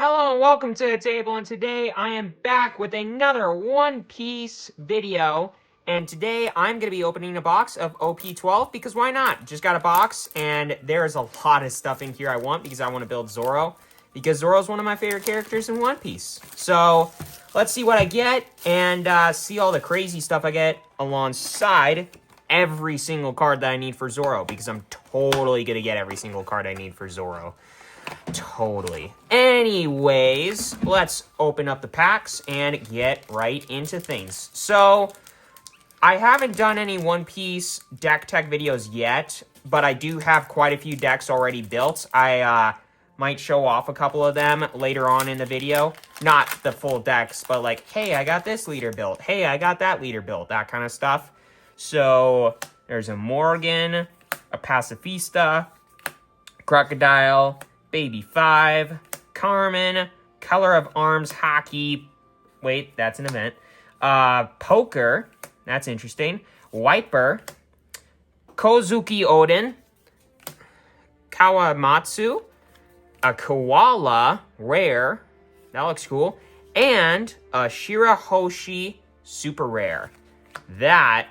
Hello and welcome to the table, and today I am back with another One Piece video. And today I'm going to be opening a box of OP12 because why not? Just got a box and there's a lot of stuff in here I want because I want to build Zoro. Because Zoro's one of my favorite characters in One Piece. So let's see what I get and see all the crazy stuff I get alongside every single card that I need for Zoro. Because I'm totally going to get every single card I need for Zoro. Totally. Anyways, let's open up the packs and get right into things. So, I haven't done any One Piece deck tech videos yet, but I do have quite a few decks already built. I might show off a couple of them later on in the video. Not the full decks, but like, hey, I got this leader built. Hey, I got that leader built. That kind of stuff. So, there's a Morgan, a Pacifista, Crocodile, Baby 5, Carmen, Color of Arms Hockey. Wait, that's an event. Poker. That's interesting. Wiper. Kozuki Odin. Kawamatsu. A Koala. Rare. That looks cool. And a Shirahoshi Super Rare. That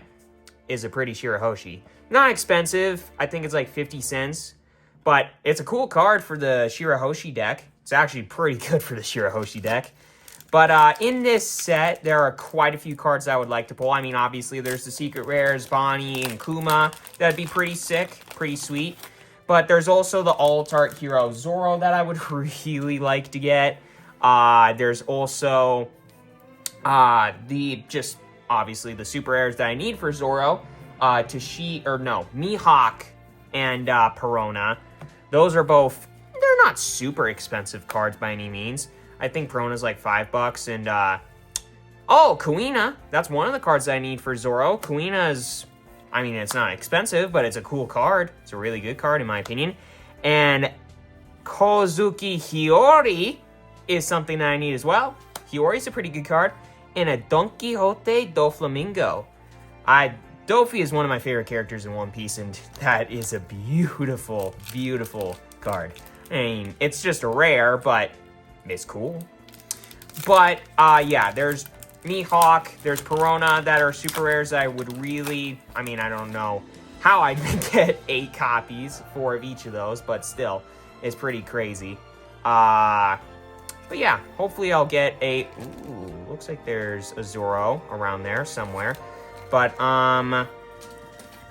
is a pretty Shirahoshi. Not expensive. I think it's like 50 cents. But it's a cool card for the Shirahoshi deck. It's actually pretty good for the Shirahoshi deck. But in this set, there are quite a few cards I would like to pull. I mean, obviously, there's the Secret Rares, Bonnie, and Kuma. That'd be pretty sick, pretty sweet. But there's also the Alt-Art Hero Zoro that I would really like to get. There's also obviously, the Super Rares that I need for Zoro. Mihawk and Perona. Those are both, they're not super expensive cards by any means. I think Perona's like $5 and, Kuina. That's one of the cards that I need for Zoro. Kuina's, I mean, it's not expensive, but it's a cool card. It's a really good card in my opinion. And Kozuki Hiyori is something that I need as well. Hiyori's a pretty good card. And a Don Quixote do Flamingo. Dofi is one of my favorite characters in One Piece, and that is a beautiful, beautiful card. I mean, it's just a rare, but it's cool. But, yeah, there's Mihawk, there's Perona that are super rares that I would really, I mean, I don't know how I'd get 8 copies, 4 of each of those, but still, it's pretty crazy. But yeah, hopefully I'll get looks like there's a Zoro around there somewhere. But,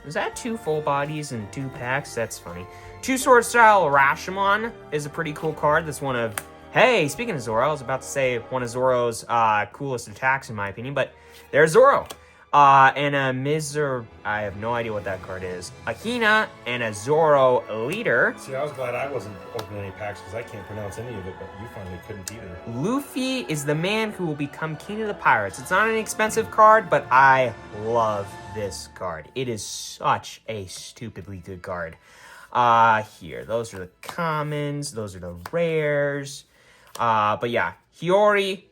is that 2 full bodies and 2 packs? That's funny. 2 Sword Style Rashomon is a pretty cool card. That's one of, hey, speaking of Zoro, I was about to say one of Zoro's coolest attacks in my opinion, but there's Zoro. And a I have no idea what that card is. A Hina and a Zoro leader. See, I was glad I wasn't opening any packs because I can't pronounce any of it, but you finally couldn't either. Luffy is the man who will become king of the pirates. It's not an expensive card, but I love this card. It is such a stupidly good card. Here, those are the commons, those are the rares. But yeah, Hiyori,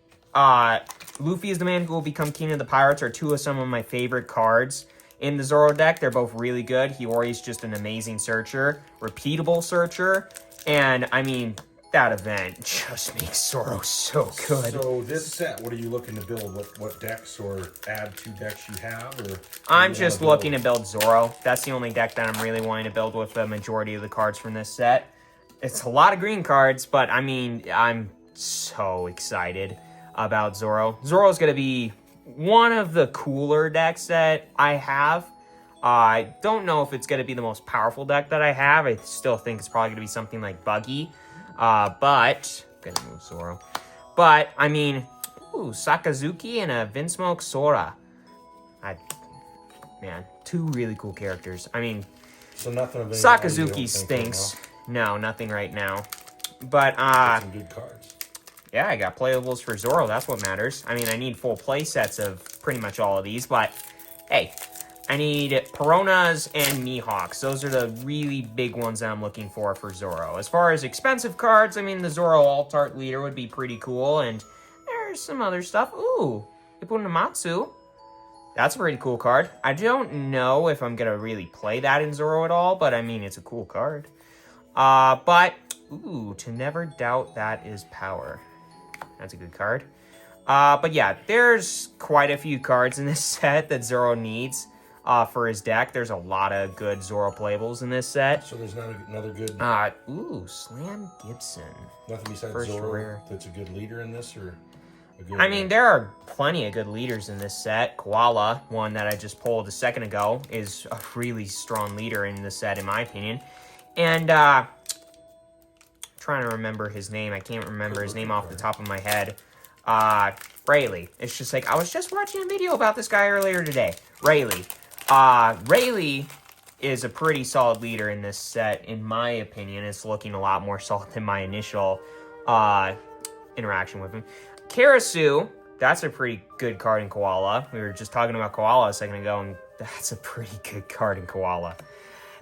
Luffy is the man who will become king of the pirates are 2 of some of my favorite cards in the Zoro deck. They're both really good. Hiyori's just an amazing searcher, repeatable searcher, and I mean, that event just makes Zoro so good. So this set, what are you looking to build? What decks or add to decks you have? Or I'm just looking to build Zoro. That's the only deck that I'm really wanting to build with the majority of the cards from this set. It's a lot of green cards, but I mean, I'm so excited about Zoro. Zoro's going to be one of the cooler decks that I have. I don't know if it's going to be the most powerful deck that I have. I still think it's probably going to be something like Buggy. But, gonna move Zoro. But, I mean, Sakazuki and a Vinsmoke Sora. Man, 2 really cool characters. I mean, so nothing of Sakazuki stinks. Right, no, nothing right now. But, some good cards. Yeah, I got playables for Zoro. That's what matters. I mean, I need full play sets of pretty much all of these, but hey, I need Peronas and Mihawks. Those are the really big ones that I'm looking for Zoro. As far as expensive cards, I mean, the Zoro Alt-Art leader would be pretty cool, and there's some other stuff. Ooh, Ippunamatsu. That's a pretty cool card. I don't know if I'm going to really play that in Zoro at all, but I mean, it's a cool card. But Ooh, to never doubt that is power. That's a good card. But yeah, there's quite a few cards in this set that Zoro needs for his deck. There's a lot of good Zoro playables in this set. So there's not another good... Ooh, Slam Gibson. Nothing besides First Zoro rare. that's a good leader in this, or a good... I mean, there are plenty of good leaders in this set. Koala, one that I just pulled a second ago, is a really strong leader in the set, in my opinion. And, trying to remember his name. I can't remember his name off the top of my head. Rayleigh. It's just like, I was just watching a video about this guy earlier today. Rayleigh. Rayleigh is a pretty solid leader in this set, in my opinion. It's looking a lot more solid than my initial, interaction with him. Karasu, that's a pretty good card in Koala. We were just talking about Koala a second ago, and that's a pretty good card in Koala.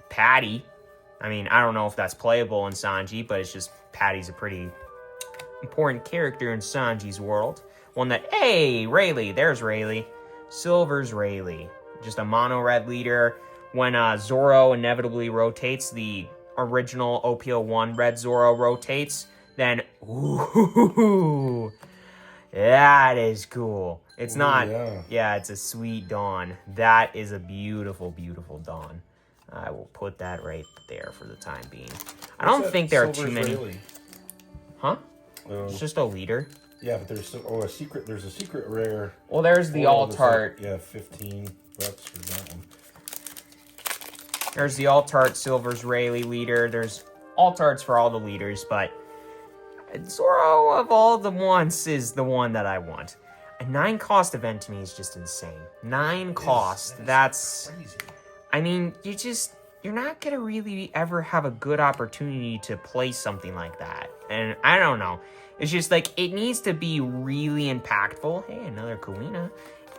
Patty. I mean, I don't know if that's playable in Sanji, but it's just Patty's a pretty important character in Sanji's world. One that, hey, Rayleigh, there's Rayleigh. Silver's Rayleigh. Just a mono-red leader. When Zoro inevitably rotates, the original OP01 red Zoro rotates, then, ooh, that is cool. It's not, yeah, it's a sweet Dawn. That is a beautiful, beautiful Dawn. I will put that right there for the time being. I don't think there are too many. Rayleigh? Huh? It's just a leader. Yeah, but there's a secret. There's a secret rare. Well, there's the Altart. Yeah, $15 for that one. There's the Altart Silver's Rayleigh leader. There's Altarts for all the leaders, but Zoro of all the ones is the one that I want. A 9-cost event to me is just insane. 9 cost. That's crazy. I mean, you're not gonna really ever have a good opportunity to play something like that. And I don't know. It's just like, it needs to be really impactful. Hey, another Kuina.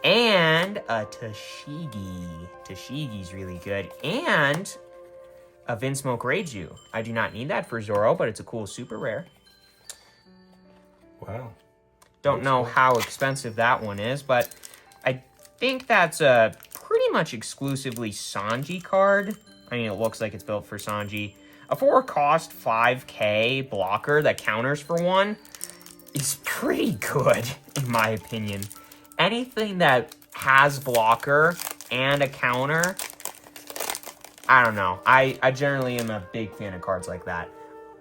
And a Tashigi. Tashigi's really good. And a Vinsmoke Reiju. I do not need that for Zoro, but it's a cool super rare. Wow. Don't know how expensive that one is, but I think that's a pretty much exclusively Sanji card. I mean, it looks like it's built for Sanji. A 4-cost 5k blocker that counters for 1 is pretty good, in my opinion. Anything that has blocker and a counter, I don't know. I generally am a big fan of cards like that.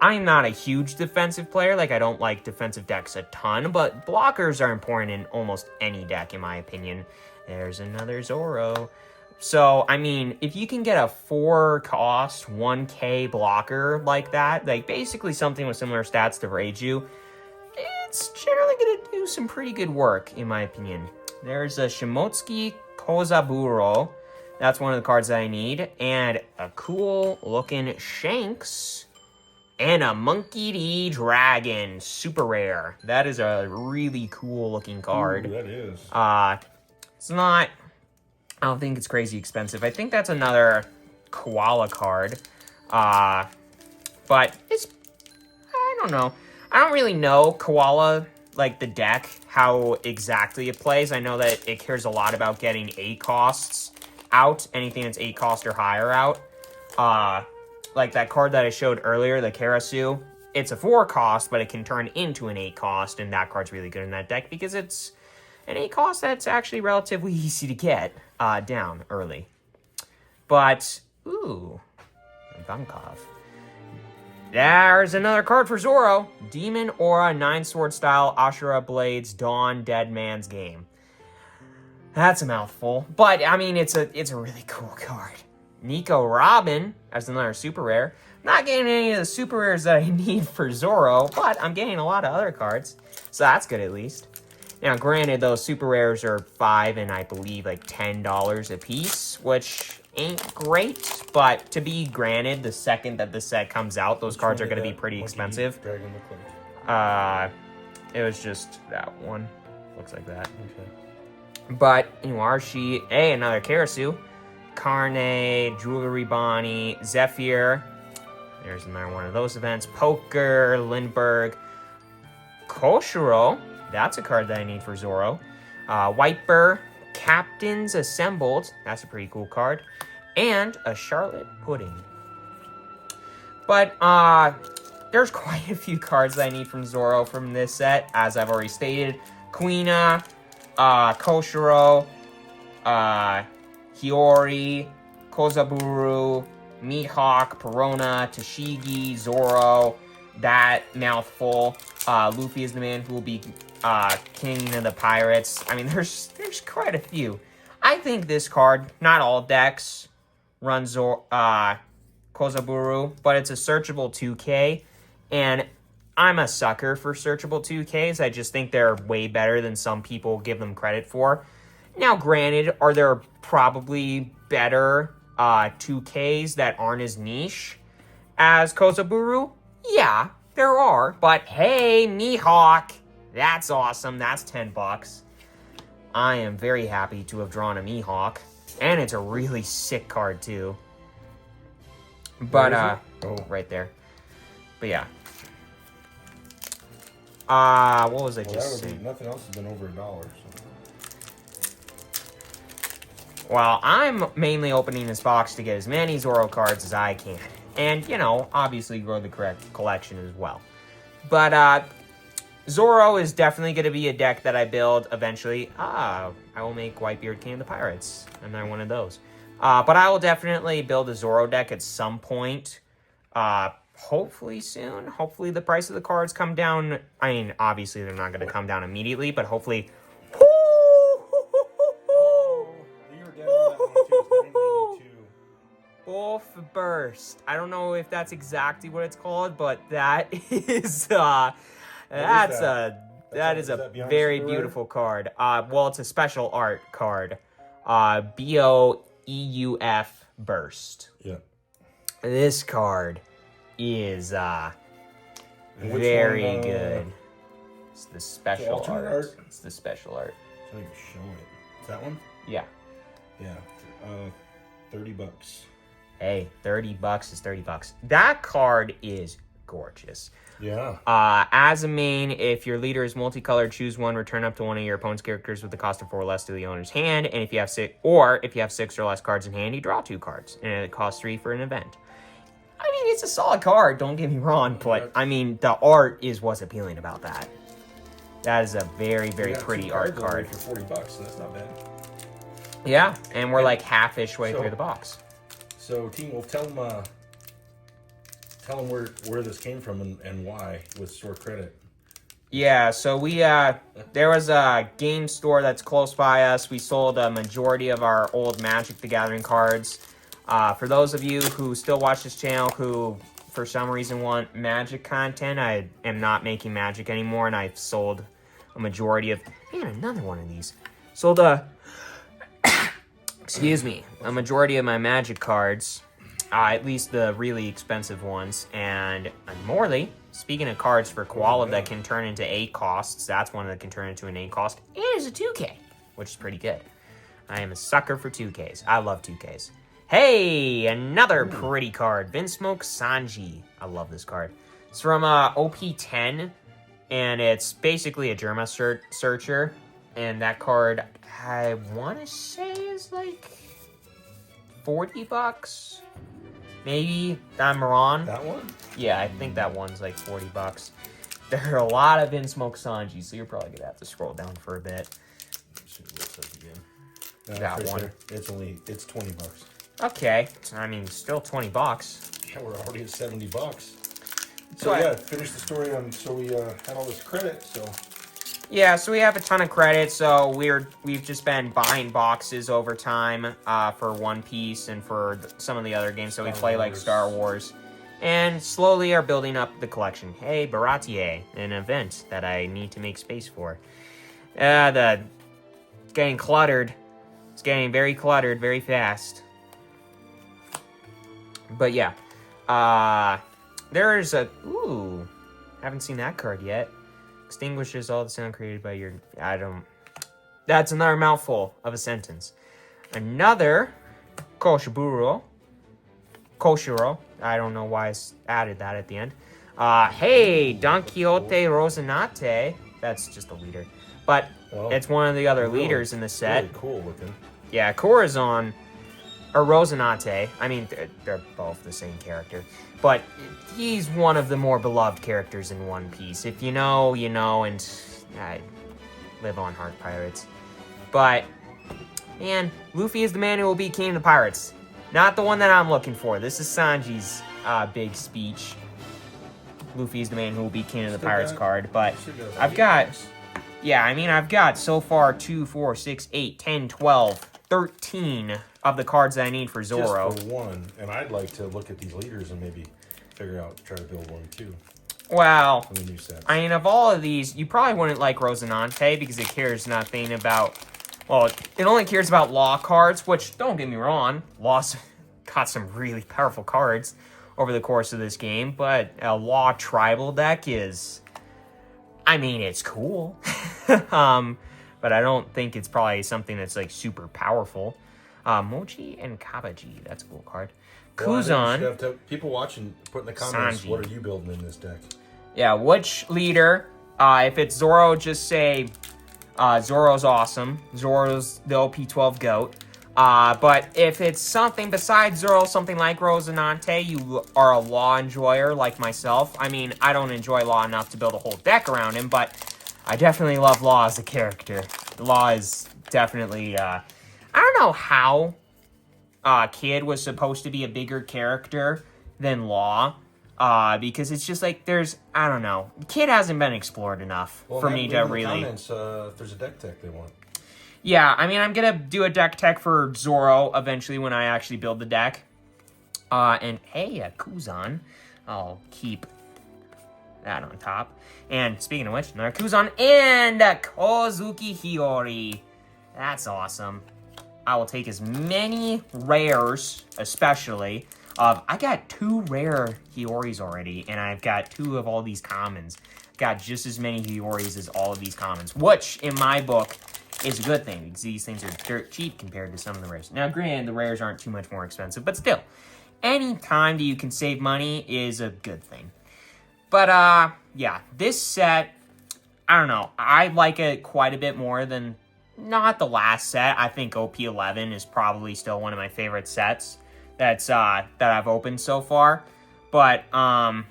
I'm not a huge defensive player. Like, I don't like defensive decks a ton, but blockers are important in almost any deck, in my opinion. There's another Zoro. So, I mean, if you can get a 4-cost 1k blocker like that, like basically something with similar stats to Reiju, it's generally going to do some pretty good work, in my opinion. There's a Shimotsuki Kozaburo. That's one of the cards that I need. And a cool-looking Shanks. And a Monkey D. Dragon. Super rare. That is a really cool-looking card. Ooh, that is. It's not... I don't think it's crazy expensive. I think that's another Koala card. But it's... I don't know. I don't really know Koala, like the deck, how exactly it plays. I know that it cares a lot about getting 8 costs out. Anything that's 8 cost or higher out. Like that card that I showed earlier, the Karasu. It's a 4 cost, but it can turn into an 8 cost. And that card's really good in that deck because it's an 8 cost that's actually relatively easy to get down early. But, ooh, Vankov. There's another card for Zoro. Demon Aura 9-sword style Ashura Blades Dawn Dead Man's Game. That's a mouthful. But, I mean, it's a really cool card. Nico Robin as another super rare. Not getting any of the super rares that I need for Zoro, but I'm getting a lot of other cards. So that's good at least. Now, granted, those super rares are $5 and I believe like $10 a piece, which ain't great. But to be granted, the second that the set comes out, those cards are going to be pretty expensive. Dragon look like? It was just that one. Looks like that. Okay. But, Inuarashi, hey, another Karasu. Carne, Jewelry Bonnie, Zephyr. There's another one of those events. Poker, Lindbergh. Koshiro. That's a card that I need for Zoro. Wiper, Captains Assembled. That's a pretty cool card. And a Charlotte Pudding. But, there's quite a few cards that I need from Zoro from this set, as I've already stated. Kuina, Koshiro, Hiyori, Kozaburu, Mihawk, Perona, Tashigi, Zoro, that mouthful. Luffy is the man who will be king of the pirates. I mean, there's quite a few. I think this card, not all decks run Kozaburu, but it's a searchable 2K, and I'm a sucker for searchable 2Ks. I just think they're way better than some people give them credit for. Now, granted, are there probably better 2Ks that aren't as niche as Kozaburu? Yeah, there are. But hey, Mihawk, that's awesome. That's $10. I am very happy to have drawn a Mihawk, and it's a really sick card too. But right there. But yeah. What was I just saying? Nothing else has been over $1. So. Well, I'm mainly opening this box to get as many Zoro cards as I can. And, you know, obviously grow the correct collection as well. But, Zoro is definitely going to be a deck that I build eventually. I will make Whitebeard King of the Pirates. I'm not one of those. But I will definitely build a Zoro deck at some point. Hopefully soon. Hopefully the price of the cards come down. I mean, obviously they're not going to come down immediately, but hopefully... Wolf Burst. I don't know if that's exactly what it's called, but that is that is a very beautiful card. Well, it's a special art card. BOEUF Burst. Yeah. This card is very good. It's the special art. It's the special art. So you show it. Is that one? Yeah. Yeah. $30. Hey, $30 is $30. That card is gorgeous. Yeah. As a main, if your leader is multicolored, choose one, return up to one of your opponent's characters with the cost of 4 or less to the owner's hand. And if you have 6 or less cards in hand, you draw 2 cards. And it costs 3 for an event. I mean, it's a solid card, don't get me wrong, but I mean, the art is what's appealing about that. That is a very, very pretty art card. For $40, so that's not bad. Yeah, and we're like half-ish way through the box. So, Team Wolf, tell them where this came from and why with store credit. Yeah, so we there was a game store that's close by us. We sold a majority of our old Magic the Gathering cards. For those of you who still watch this channel who for some reason want Magic content, I am not making Magic anymore, and I've sold a majority of... Man, another one of these. Sold a... excuse me. A majority of my Magic cards, at least the really expensive ones. And Morley, speaking of cards for Koala that can turn into 8 costs, that's one that can turn into an 8 cost. And it's a 2K, which is pretty good. I am a sucker for 2Ks. I love 2Ks. Hey, another pretty card. Vinsmoke Sanji. I love this card. It's from OP10, and it's basically a Germa searcher. And that card, I want to say, is like $40. Maybe I'm wrong. That one? Yeah, I think that one's like $40. There are a lot of Vinsmoke Sanji, so you're probably gonna have to scroll down for a bit. Let's see what it says again. No, That one. there. It's $20. Okay, I mean, still $20. Yeah, we're already at $70. So So finish the story on. So we had all this credit. So yeah, so we have a ton of credit. So we've just been buying boxes over time for One Piece and for some of the other games. So we play like Star Wars, and slowly are building up the collection. Hey, Baratier, an event that I need to make space for. It's getting cluttered. It's getting very cluttered very fast. But yeah, there's a haven't seen that card yet. Extinguishes all the sound created by your... That's another mouthful of a sentence. Another Koshiro. I don't know why I added that at the end. Hey, Don Quixote Rosinante. That's just the leader. But it's one of the other leaders in the set. Really cool looking. Yeah, Corazon. or Rosinante. I mean, they're both the same character. But he's one of the more beloved characters in One Piece. If you know, you know, and I live on Heart Pirates. But, man, Luffy is the man who will be king of the pirates. Not the one that I'm looking for. This is Sanji's big speech. Luffy is the man who will be king of the pirates card. But I've got, yeah, I mean, I've got so far 2, 4, 6, 8, 10, 12, 13 of the cards that I need for Zoro. Just for one, and I'd like to look at these leaders and maybe figure out, try to build one too. Well, From the new sets. I mean, of all of these, you probably wouldn't like Rosinante because it cares nothing about, well, it only cares about Law cards, which, don't get me wrong, Law's got some really powerful cards over the course of this game, but a Law tribal deck is, I mean, it's cool. But I don't think it's probably something that's, like, super powerful. Mochi and Kabaji, that's a cool card. Well, Kuzan. people watching, put in the comments, Sanji. what are you building in this deck? Yeah, which leader? If it's Zoro, just say Zoro's awesome. Zoro's the OP12 GOAT. But if it's something besides Zoro, something like Rosinante, you are a Law enjoyer like myself. I mean, I don't enjoy Law enough to build a whole deck around him, but I definitely love Law as a character. Law is definitely, I don't know how Kid was supposed to be a bigger character than Law. Because it's just like I don't know. Kid hasn't been explored enough for me to really. Comments, if there's a deck tech they want. Yeah, I mean, I'm gonna do a deck tech for Zoro eventually when I actually build the deck. And hey, Kuzan, I'll keep that on top. And speaking of which, another Kuzan and Kozuki Hiyori. That's awesome. I will take as many rares, especially. I got 2 rare Hioris already, and I've got 2 of all these commons. Got just as many Hioris as all of these commons, which, in my book, is a good thing, because these things are dirt cheap compared to some of the rares. Now, granted, the rares aren't too much more expensive, but still, any time that you can save money is a good thing. But, yeah, this set, I don't know, I like it quite a bit more than, not the last set. I think OP11 is probably still one of my favorite sets that I've opened so far. But I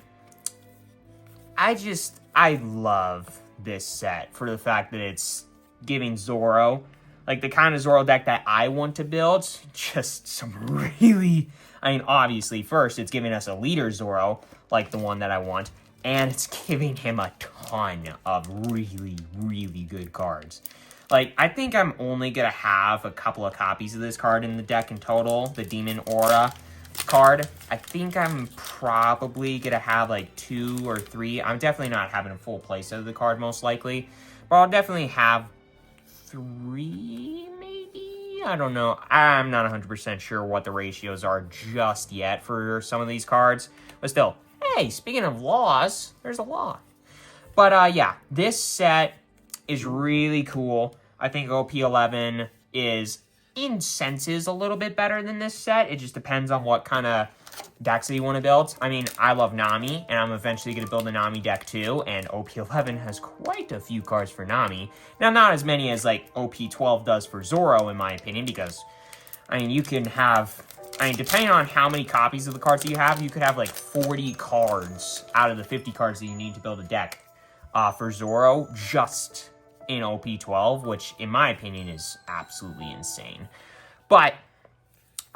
love this set for the fact that it's giving Zoro, like the kind of Zoro deck that I want to build, just some really, I mean, obviously first it's giving us a leader Zoro, like the one that I want, and it's giving him a ton of really, really good cards. Like, I think I'm only going to have a couple of copies of this card in the deck in total, the Demon Aura card. I think I'm probably going to have, like, 2 or 3. I'm definitely not having a full playset of the card, most likely. But I'll definitely have 3, maybe? I don't know. I'm not 100% sure what the ratios are just yet for some of these cards. But still, hey, speaking of laws, there's a law. But, yeah, this set is really cool. I think OP11 is, in senses, a little bit better than this set. It just depends on what kind of decks that you want to build. I mean, I love Nami, and I'm eventually going to build a Nami deck too, and OP11 has quite a few cards for Nami. Now, not as many as, like, OP12 does for Zoro, in my opinion, because, I mean, you can have, I mean, depending on how many copies of the cards that you have, you could have, like, 40 cards out of the 50 cards that you need to build a deck for Zoro, just in OP12, which in my opinion is absolutely insane. But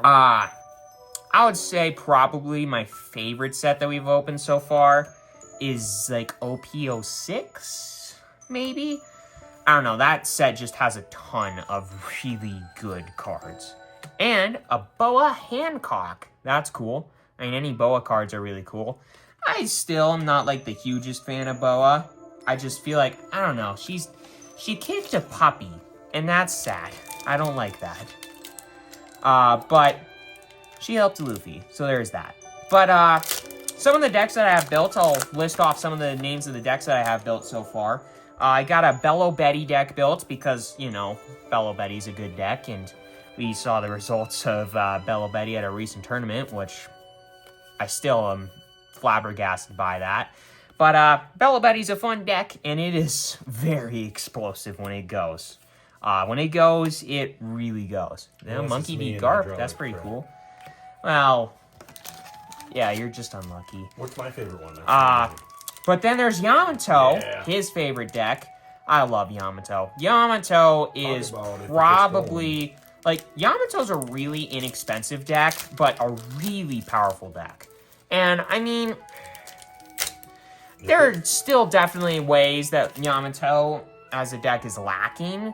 I would say probably my favorite set that we've opened so far is like OP06, maybe? I don't know, that set just has a ton of really good cards. And a Boa Hancock, that's cool. I mean, any Boa cards are really cool. I still am not like the hugest fan of Boa. I just feel like, I don't know, she kicked a puppy, and that's sad. I don't like that. But she helped Luffy, so there's that. But, some of the decks that I have built, I'll list off some of the names of the decks that I have built so far. I got a Bello Betty deck built because, you know, Bello Betty's a good deck, and we saw the results of Bello Betty at a recent tournament, which I still am flabbergasted by that. But Bello Betty's a fun deck, and it is very explosive when it goes. When it goes, it really goes. Yeah, Monkey D. Garp, that's pretty cool. Well, yeah, you're just unlucky. What's my favorite one? But then there's Yamato, his favorite deck. I love Yamato. Yamato is probably... Like, Yamato's a really inexpensive deck, but a really powerful deck. And, I mean... There are still definitely ways that Yamato as a deck is lacking,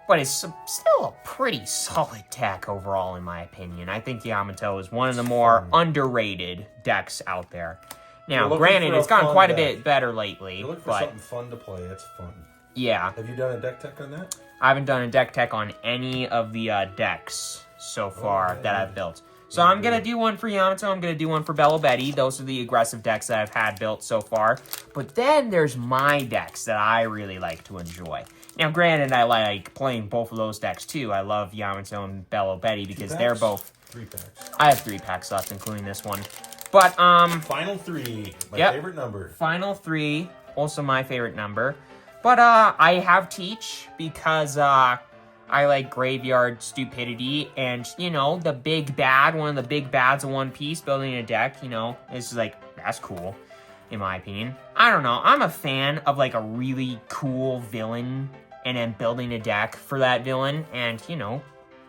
but it's still a pretty solid deck overall, in my opinion. I think Yamato is one of the more underrated decks out there. Now, granted, it's gotten quite a bit better lately. Look for something fun to play. It's fun. Yeah. Have you done a deck tech on that? I haven't done a deck tech on any of the decks so far that I've built. So I'm going to do one for Yamato, I'm going to do one for Bello Betty. Those are the aggressive decks that I've had built so far. But then there's my decks that I really like to enjoy. Now, granted, I like playing both of those decks too. I love Yamato and Bello Betty because they're both... 3 packs. I have 3 packs left, including this one. But, Final 3, my favorite number. Final 3, also my favorite number. But, I have Teach because, I like Graveyard Stupidity, and, you know, the big bad, one of the big bads of One Piece, building a deck, you know, is like, that's cool, in my opinion. I don't know, I'm a fan of, like, a really cool villain, and then building a deck for that villain, and, you know,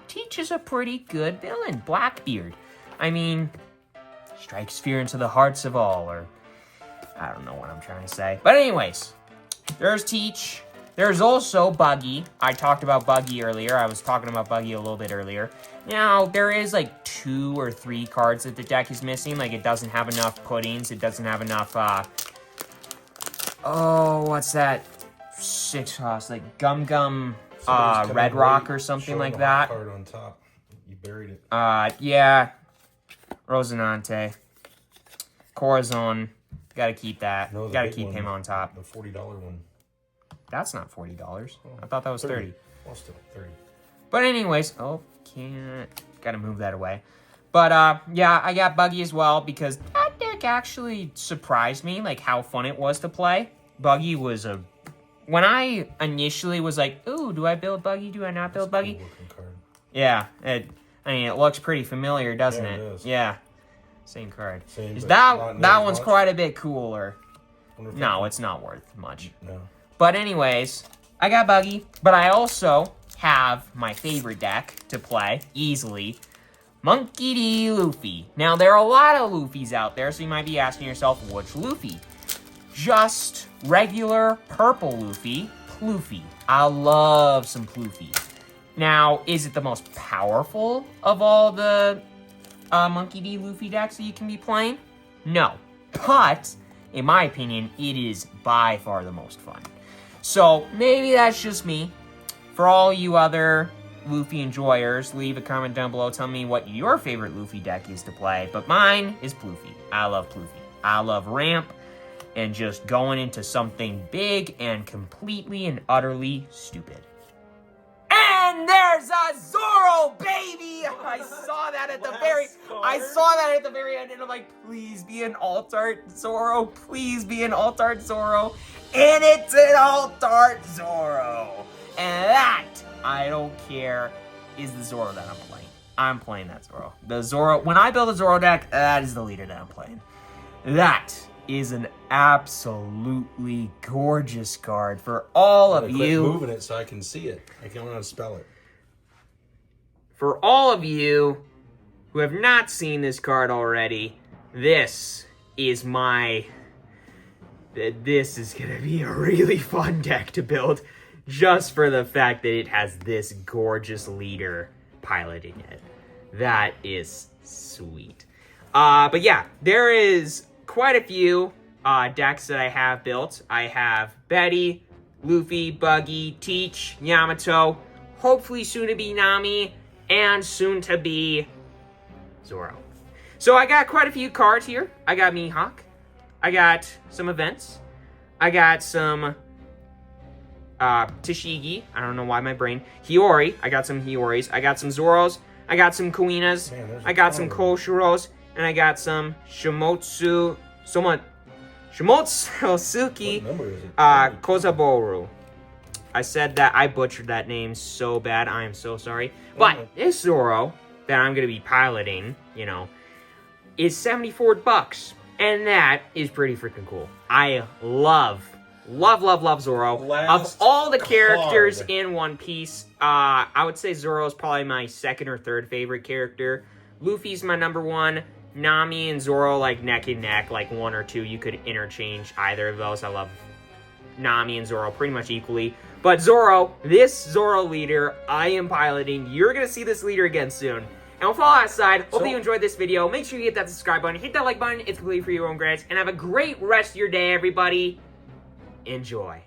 Teach is a pretty good villain, Blackbeard. I mean, strikes fear into the hearts of all, or, I don't know what I'm trying to say. But anyways, there's Teach. There's also Buggy. I talked about Buggy earlier. I was talking about Buggy a little bit earlier. Now, there is like 2 or 3 cards that the deck is missing. Like, it doesn't have enough puddings. It doesn't have enough, oh, what's that? 6 cost, like Gum Gum, Red Rock or something like that. Card on top. You buried it. Yeah. Rosinante. Corazon. Gotta keep that. No, gotta keep him on top. The $40 one. That's not $40. I thought that was 30. Well, still 30. But anyways, oh, can't. Gotta move that away. But, yeah, I got Buggy as well because that deck actually surprised me, like, how fun it was to play. Buggy was a... When I initially was like, ooh, do I build Buggy? Do I not build Buggy? Cool card. Yeah, I mean, it looks pretty familiar, doesn't it? It does. Yeah. Same card. Same, that one's quite a bit cooler. No, it's not worth much. No. But anyways, I got Buggy, but I also have my favorite deck to play, easily, Monkey D. Luffy. Now, there are a lot of Luffys out there, so you might be asking yourself, which Luffy? Just regular purple Luffy, Ploofy. I love some Ploofy. Now, is it the most powerful of all the Monkey D. Luffy decks that you can be playing? No. But, in my opinion, it is by far the most fun. So, maybe that's just me. For all you other Luffy enjoyers, leave a comment down below. Tell me what your favorite Luffy deck is to play. But mine is Ploofy. I love Ploofy. I love Ramp and just going into something big and completely and utterly stupid. And there's a Zoro, baby! I saw that at the very end, and I'm like, please be an alt-art Zoro. Please be an alt-art Zoro. And it's an alt-art Zoro. And that, I don't care, is the Zoro that I'm playing. I'm playing that Zoro. The Zoro, when I build a Zoro deck, that is the leader that I'm playing. That is an absolutely gorgeous card for all of you. Quit moving it so I can see it. I can't know how to spell it. For all of you who have not seen this card already, this is my... This is going to be a really fun deck to build, just for the fact that it has this gorgeous leader piloting it. That is sweet. But yeah, there is quite a few decks that I have built. I have Betty, Luffy, Buggy, Teach, Yamato, hopefully soon to be Nami, and soon to be Zoro. So I got quite a few cards here. I got Mihawk. I got some events. I got some Tashigi. I don't know why my brain. Hiyori. I got some Hioris. I got some Zoros. I got some Kuinas. I got some Koshiros. And I got some Shimotsuki. What number is it? Kozaboru. I said that. I butchered that name so bad. I am so sorry. But this Zoro that I'm going to be piloting, you know, is $74. And that is pretty freaking cool. I love Zoro. Of all the characters in One Piece, I would say Zoro is probably my second or third favorite character. Luffy's my number one. Nami and Zoro, like, neck and neck, like, one or two. You could interchange either of those. I love Nami and Zoro pretty much equally. But Zoro, this Zoro leader I am piloting, you're going to see this leader again soon. And with all that aside, hope you enjoyed this video. Make sure you hit that subscribe button, hit that like button. It's completely for your own grants. And have a great rest of your day, everybody. Enjoy.